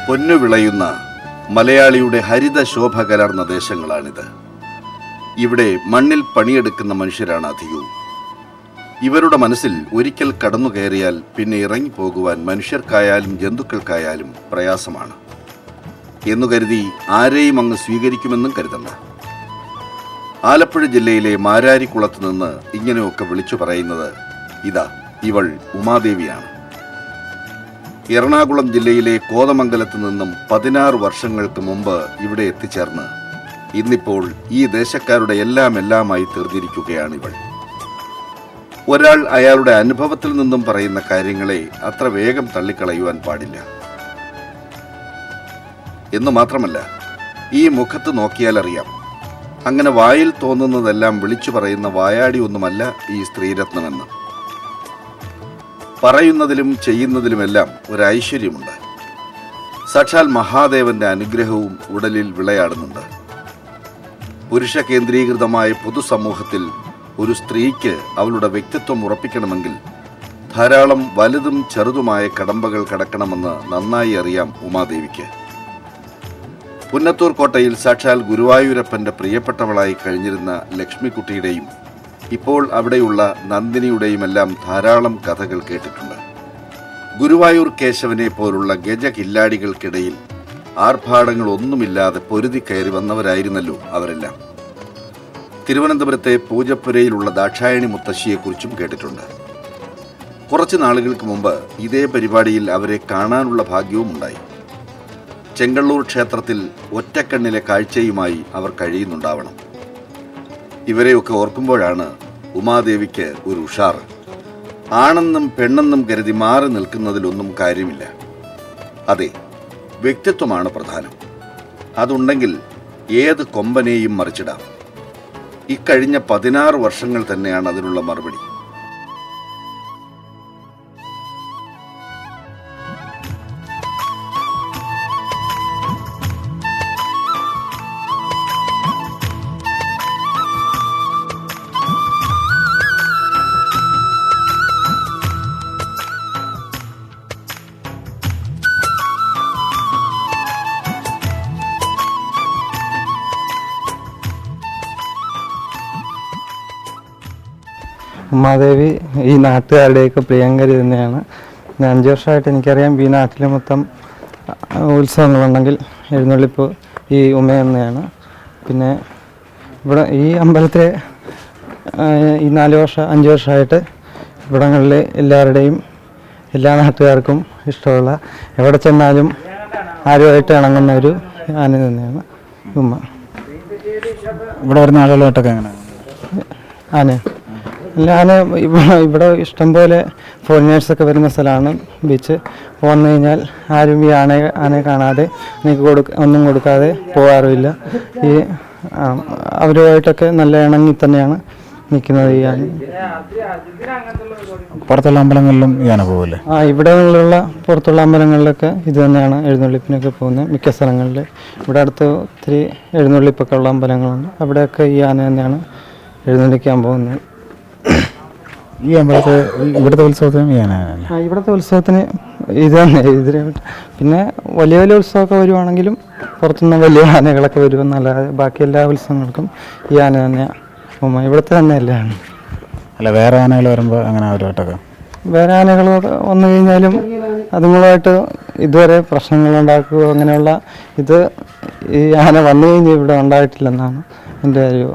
പൊന്നു വിളയുന്ന മലയാളിയുടെ ഹരിത ശോഭ കലർന്ന ദേശങ്ങളാണിത്. ഇവിടെ മണ്ണിൽ പണിയെടുക്കുന്ന മനുഷ്യരാണ് അധികവും. ഇവരുടെ മനസ്സിൽ ഒരിക്കൽ കടന്നു കയറിയാൽ പിന്നെ ഇറങ്ങിപ്പോകുവാൻ മനുഷ്യർക്കായാലും ജന്തുക്കൾക്കായാലും പ്രയാസമാണ് എന്നു കരുതി ആരെയും അങ്ങ് സ്വീകരിക്കുമെന്നും കരുതണ്ട. ആലപ്പുഴ ജില്ലയിലെ മാരാരിക്കുളത്ത് നിന്ന് ഇങ്ങനെയൊക്കെ വിളിച്ചു പറയുന്നത് ഇതാ ഇവൾ ഉമാദേവിയാണ്. എറണാകുളം ജില്ലയിലെ കോതമംഗലത്ത് നിന്നും 16 വർഷങ്ങൾക്ക് മുമ്പ് ഇവിടെ എത്തിച്ചേർന്ന് ഇന്നിപ്പോൾ ഈ ദേശക്കാരുടെ എല്ലാമായി തീർന്നിരിക്കുകയാണ് ഇവൾ. ഒരാൾ അയാളുടെ അനുഭവത്തിൽ നിന്നും പറയുന്ന കാര്യങ്ങളെ അത്ര വേഗം തള്ളിക്കളയുവാൻ പാടില്ല. എന്നു മാത്രമല്ല, ഈ മുഖത്ത് നോക്കിയാൽ അറിയാം, അങ്ങനെ വായിൽ തോന്നുന്നതെല്ലാം വിളിച്ചു പറയുന്ന വായാടി ഒന്നുമല്ല ഈ സ്ത്രീരത്നമെന്ന്. പറയുന്നതിലും ചെയ്യുന്നതിലുമെല്ലാം ഒരു ഐശ്വര്യമുണ്ട്. സാക്ഷാൽ മഹാദേവന്റെ അനുഗ്രഹവും ഉടലിൽ വിളയാടുന്നുണ്ട്. പുരുഷ കേന്ദ്രീകൃതമായ പൊതുസമൂഹത്തിൽ ഒരു സ്ത്രീക്ക് അവളുടെ വ്യക്തിത്വം ഉറപ്പിക്കണമെങ്കിൽ ധാരാളം വലുതും ചെറുതുമായ കടമ്പകൾ കടക്കണമെന്ന് നന്നായി അറിയാം ഉമാദേവിക്ക്. പുന്നത്തൂർ കോട്ടയിൽ സാക്ഷാൽ ഗുരുവായൂരപ്പന്റെ പ്രിയപ്പെട്ടവളായി കഴിഞ്ഞിരുന്ന ലക്ഷ്മിക്കുട്ടിയുടെയും ഇപ്പോൾ അവിടെയുള്ള നന്ദിനിയുടെയുമെല്ലാം ധാരാളം കഥകൾ കേട്ടിട്ടുണ്ട്. ഗുരുവായൂർ കേശവനെ പോലുള്ള ഗജകില്ലാടികൾക്കിടയിൽ ആർഭാടങ്ങളൊന്നുമില്ലാതെ പൊരുതി കയറി വന്നവരായിരുന്നല്ലോ അവരെല്ലാം. തിരുവനന്തപുരത്തെ പൂജപ്പുരയിലുള്ള ദാക്ഷായണി മുത്തശ്ശിയെക്കുറിച്ചും കേട്ടിട്ടുണ്ട്. കുറച്ച് നാളുകൾക്ക് മുമ്പ് ഇതേ പരിപാടിയിൽ അവരെ കാണാനുള്ള ഭാഗ്യവും ഉണ്ടായി. ചെങ്കള്ളൂർ ക്ഷേത്രത്തിൽ ഒറ്റക്കണ്ണിലെ കാഴ്ചയുമായി അവർ കഴിയുന്നുണ്ടാവണം. ഇവരെയൊക്കെ ഓർക്കുമ്പോഴാണ് ഉമാദേവിക്ക് ഒരു ഉഷാറ്. ആണെന്നും പെണ്ണെന്നും കരുതി മാറി നിൽക്കുന്നതിലൊന്നും കാര്യമില്ല. അതെ, വ്യക്തിത്വമാണ് പ്രധാനം. അതുണ്ടെങ്കിൽ ഏത് കൊമ്പനെയും മറിച്ചിടാം. ഇക്കഴിഞ്ഞ 16 വർഷങ്ങൾ തന്നെയാണ് അതിനുള്ള മറുപടി. ഉമാദേവി ഈ നാട്ടുകാരുടെയൊക്കെ പ്രിയങ്കരി തന്നെയാണ്. 5 വർഷമായിട്ട് എനിക്കറിയാം ഈ നാട്ടിൽ മൊത്തം ഉത്സവങ്ങളുണ്ടെങ്കിൽ എഴുന്നള്ളിപ്പ് ഈ ഉമ തന്നെയാണ്. പിന്നെ ഇവിടെ ഈ അമ്പലത്തിലെ ഈ 5 വർഷമായിട്ട് ഇവിടങ്ങളിലെ എല്ലാവരുടെയും എല്ലാ നാട്ടുകാർക്കും ഇഷ്ടമുള്ള, എവിടെ ചെന്നാലും ആരുമായിട്ട് ഇണങ്ങുന്ന ഒരു ആന തന്നെയാണ് ഉമ്മ. ഇവിടെ വരുന്ന ആളുകളായിട്ടൊക്കെ എങ്ങനെ ആന ഇവിടെ ഇഷ്ടംപോലെ ഫോറിനേഴ്സൊക്കെ വരുന്ന സ്ഥലമാണ് ബീച്ച്. വന്നു കഴിഞ്ഞാൽ ആരും ഈ ആനയെ കാണാതെ ഒന്നും കൊടുക്കാതെ പോകാറുമില്ല. ഈ അവരുമായിട്ടൊക്കെ നല്ല ഇണങ്ങി തന്നെയാണ് നിൽക്കുന്നത് ഈ ആന. പുറത്തുള്ള അമ്പലങ്ങളിലും ഈ ആന പോകില്ലേ? ഇവിടെ നിന്നുള്ള പുറത്തുള്ള അമ്പലങ്ങളിലൊക്കെ ഇത് തന്നെയാണ് എഴുന്നള്ളിപ്പിനൊക്കെ പോകുന്നത്. മിക്ക സ്ഥലങ്ങളിൽ ഇവിടെ അടുത്ത് ഒത്തിരി എഴുന്നള്ളിപ്പൊക്കെ ഉള്ള അമ്പലങ്ങളുണ്ട്. അവിടെയൊക്കെ ഈ ആന തന്നെയാണ് എഴുന്നള്ളിക്കാൻ പോകുന്നത്. ഈ അമ്പലത്തെ ഇവിടുത്തെ ഉത്സവത്തിനും ഈ ആന? ഇവിടുത്തെ ഉത്സവത്തിന് ഇത് തന്നെ പിന്നെ വലിയ ഉത്സവമൊക്കെ വരുവാണെങ്കിലും പുറത്തുനിന്ന് വലിയ ആനകളൊക്കെ വരുമെന്നല്ലാതെ ബാക്കി എല്ലാ ഉത്സവങ്ങൾക്കും ഈ ആന തന്നെയാണ് ഇവിടുത്തെ തന്നെ അല്ലേ ആണ്. അല്ല, വേറെ ആനകൾ വരുമ്പോൾ അങ്ങനെ അവരുമായിട്ടൊക്കെ? വേറെ ആനകൾ വന്നു കഴിഞ്ഞാലും അതുങ്ങളുമായിട്ട് ഇതുവരെ പ്രശ്നങ്ങളുണ്ടാക്കുകയോ അങ്ങനെയുള്ള ഇത് ഈ ആന വന്നു കഴിഞ്ഞ് ഇവിടെ ഉണ്ടായിട്ടില്ലെന്നാണ് എൻ്റെ ഒരു